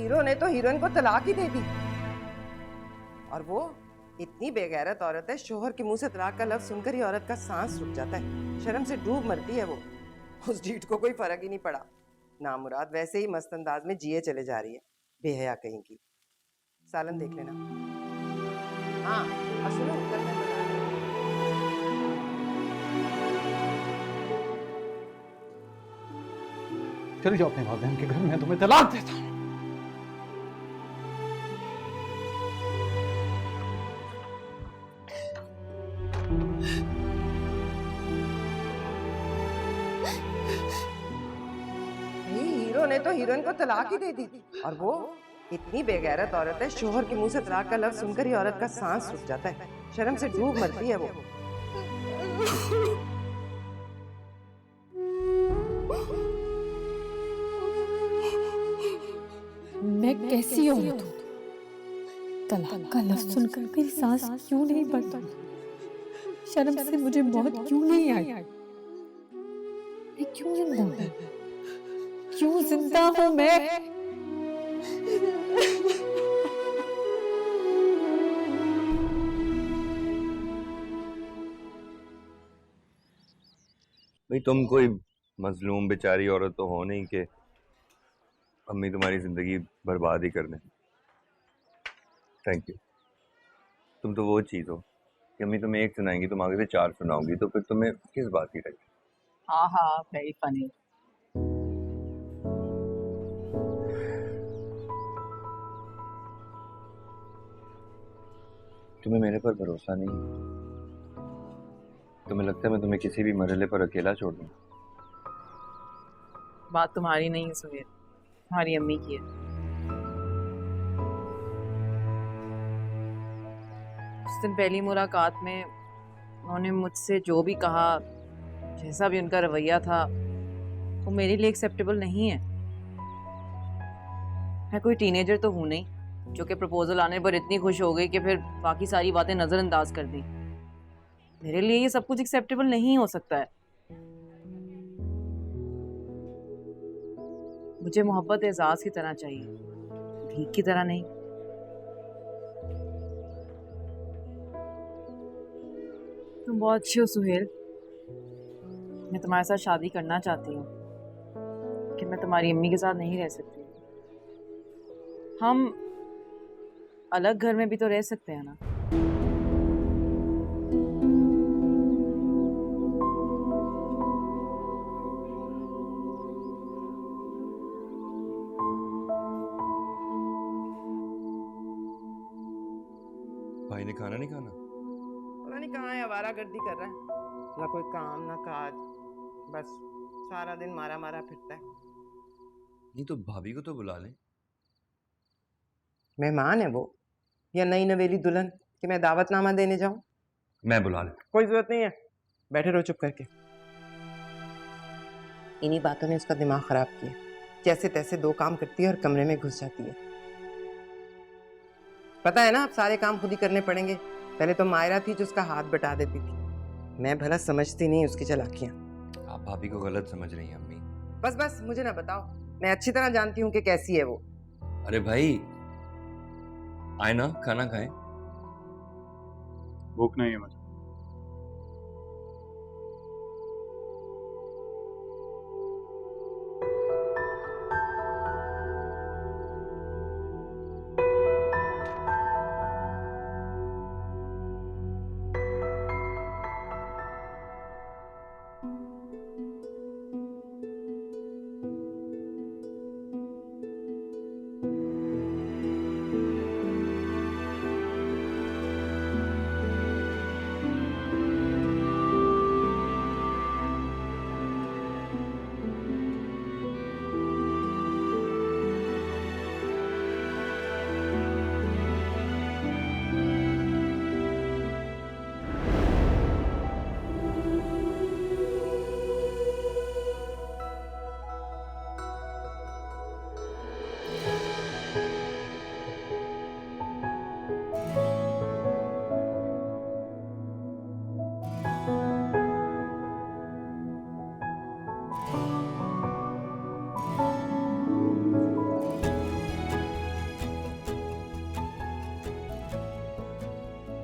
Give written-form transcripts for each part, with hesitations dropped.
Hero ने तो heroine को तलाक ही दे दी। और वो इतनी बेगैरत औरत है, शोहर के मुंह से तलाक का लफ्ज सुनकर ही औरत का सांस रुक जाता है, शर्म से डूब मरती है वो। उस ढीठ को कोई फर्क ही नहीं पड़ा, नामुराद वैसे ही मस्त अंदाज में जिए चले जा रही है, बेहया कहीं की। सालन देख लेना। हाँ और सुनो, कल मैं बता रही हूँ। चली जाओ अपने वालिदैन के घर में, तुम्हें तलाक देता हूँ। हीरो ने तो हीरोइन को तलाक ही दे दी। और वो इतनी बेगैरत औरत है, शोहर के मुंह से तलाक का लफ्ज सुनकर ही औरत का सांस रुक जाता है, शर्म से डूब मरती है वो। मैं कैसी औरत हूँ, तलाक का लफ्ज सुनकर मेरी सांस क्यों नहीं बढ़ती, शर्म से मुझे मौत क्यों नहीं आई, मैं क्यों जिंदा हूँ, क्यों जिंदा हूँ मैं। भाई तुम कोई मजलूम बेचारी औरत तो हो नहीं कि अम्मी तुम्हारी जिंदगी बर्बाद ही कर दें। Thank you. तुम तो वो चीज हो कि अम्मी तुम्हें एक सुनाएंगी, तुम आगे से 4 सुनाओगी, तो फिर तुम्हें किस बात की टेंशन। हाँ हाँ, वेरी फनी। तुम्हें मेरे पर भरोसा नहीं, तुम्हें लगता है मैं तुम्हें किसी भी मरहले पर अकेला छोड़ दूं। बात तुम्हारी नहीं है सुहेल, तुम्हारी अम्मी की है। उस दिन पहली मुलाकात में उन्होंने मुझसे जो भी कहा, जैसा भी उनका रवैया था, वो मेरे लिए एक्सेप्टेबल नहीं है। मैं कोई टीनेजर तो हूं नहीं जो कि प्रपोजल आने पर इतनी खुश हो गई कि फिर बाकी सारी बातें नजरअंदाज कर दी। मेरे लिए ये सब कुछ एक्सेप्टेबल नहीं हो सकता है। मुझे मोहब्बत एजाज की तरह चाहिए, भीख की तरह नहीं। तुम बहुत अच्छी हो सुहेल, मैं तुम्हारे साथ शादी करना चाहती हूँ कि मैं तुम्हारी अम्मी के साथ नहीं रह सकती। हम अलग घर में भी तो रह सकते हैं ना। भाई ने खाना नहीं खाना? पता नहीं कहाँ है, आवारागर्दी कर रहा है, ना कोई काम ना काज, बस सारा दिन मारा मारा फिरता है। नहीं तो भाभी को तो बुला लें। मेहमान है वो या नई नवेली दुल्हन कि मैं दावतनामा देने जाऊं? मैं बुला ले। कोई जरूरत नहीं है, बैठे रहो चुप करके। इन्हीं बातों ने उसका दिमाग खराब किया, जैसे तैसे 2 काम करती है और कमरे में घुस जाती है। पता है ना, अब सारे काम खुद ही करने पड़ेंगे। पहले तो मायरा थी जो उसका हाथ बटा देती थी, मैं भला समझती नहीं उसकी चालाकियां। आप भाभी को गलत समझ रही हैं अम्मी। बस बस मुझे ना बताओ, मैं अच्छी तरह जानती हूँ कि कैसी है वो। अरे भाई आए ना, खाना खाएं। भूख नहीं है मुझे।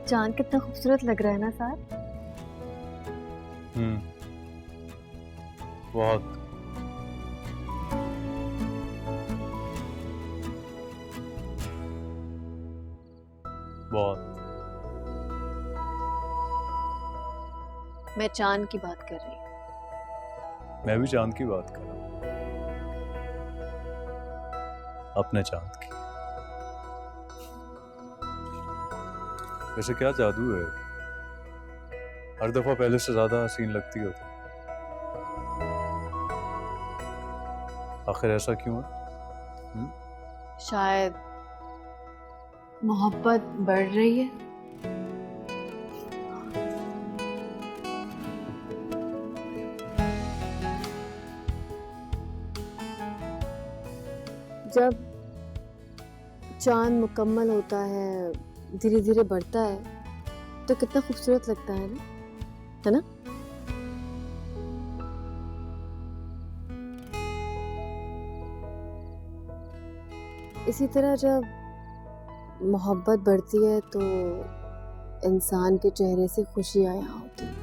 चांद कितना खूबसूरत लग रहा है ना साथ। बहुत। बहुत। मैं चांद की बात कर रही हूँ। मैं भी चांद की बात कर रहा हूँ, अपने चांद की। वैसे क्या जादू है, हर दफा पहले से ज्यादा हसीन लगती हो तुम। आखिर ऐसा क्यों है? शायद मोहब्बत बढ़ रही है। जब चांद मुकम्मल होता है, धीरे धीरे बढ़ता है, तो कितना खूबसूरत लगता है ना, है ना? इसी तरह जब मोहब्बत बढ़ती है तो इंसान के चेहरे से खुशियां यहाँ होती है,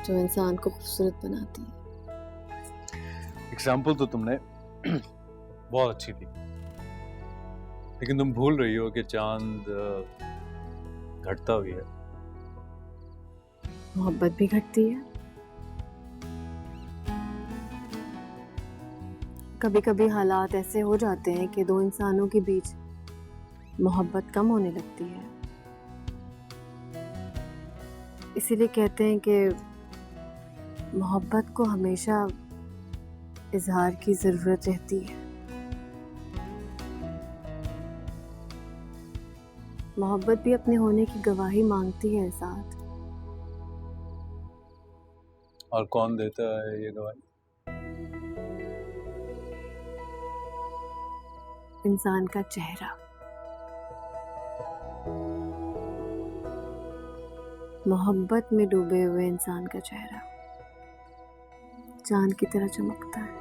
जो इंसान को खूबसूरत बनाती है। एग्जाम्पल तो तुमने बहुत अच्छी दी, लेकिन तुम भूल रही हो कि चांद घटता भी है। मोहब्बत भी घटती है। कभी कभी हालात ऐसे हो जाते हैं कि दो इंसानों के बीच मोहब्बत कम होने लगती है। इसीलिए कहते हैं कि मोहब्बत को हमेशा इजहार की जरूरत रहती है। मोहब्बत भी अपने होने की गवाही मांगती है साथ। और कौन देता है ये गवाही? इंसान का चेहरा। मोहब्बत में डूबे हुए इंसान का चेहरा चांद की तरह चमकता है।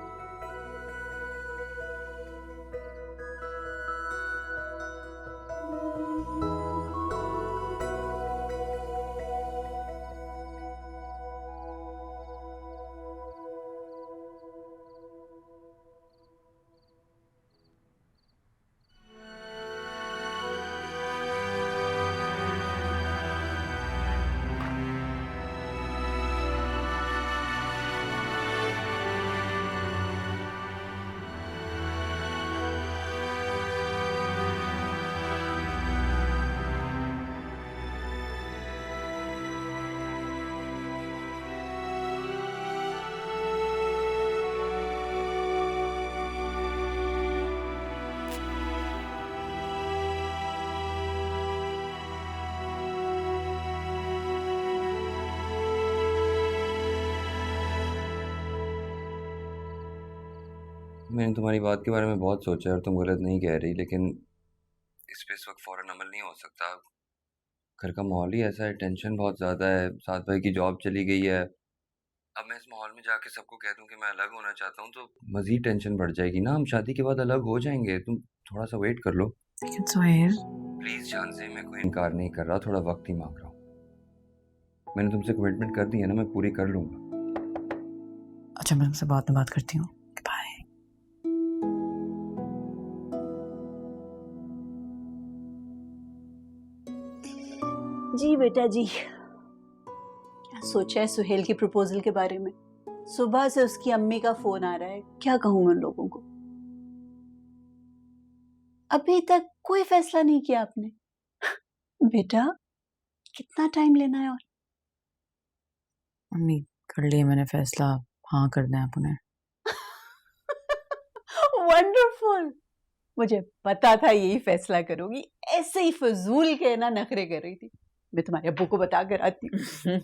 मैंने तुम्हारी बात के बारे में बहुत सोचा है और तुम गलत नहीं कह रही, लेकिन इस पे इस वक्त फ़ौरन अमल नहीं हो सकता। घर का माहौल ही ऐसा है, टेंशन बहुत ज़्यादा है, साथ भाई की जॉब चली गई है। अब मैं इस माहौल में जाके सबको कह दूं कि मैं अलग होना चाहता हूँ तो मज़ीद टेंशन बढ़ जाएगी ना। हम शादी के बाद अलग हो जाएंगे, तुम थोड़ा सा वेट कर लो। लेकिन सोहेल, प्लीज़ जान से, मैं कोई इनकार नहीं कर रहा, थोड़ा वक्त ही मांग रहा हूँ। मैंने तुमसे कमिटमेंट कर दी है ना, मैं पूरी कर लूँगा। अच्छा मैं तुमसे बाद में बात करती हूँ। बाय। जी बेटा जी, क्या सोचा है सुहेल के प्रपोजल के बारे में? सुबह से उसकी अम्मी का फोन आ रहा है, क्या कहूं मैं उन लोगों को? अभी तक कोई फैसला नहीं किया आपने? बेटा कितना टाइम लेना है? और मम्मी कर लिया मैंने फैसला, हाँ करना है उन्हें। वंडरफुल, मुझे पता था यही फैसला करोगी। ऐसे ही फजूल के ना नखरे कर रही थी। मैं तुम्हारे अब्बू को बता कर आती हूँ।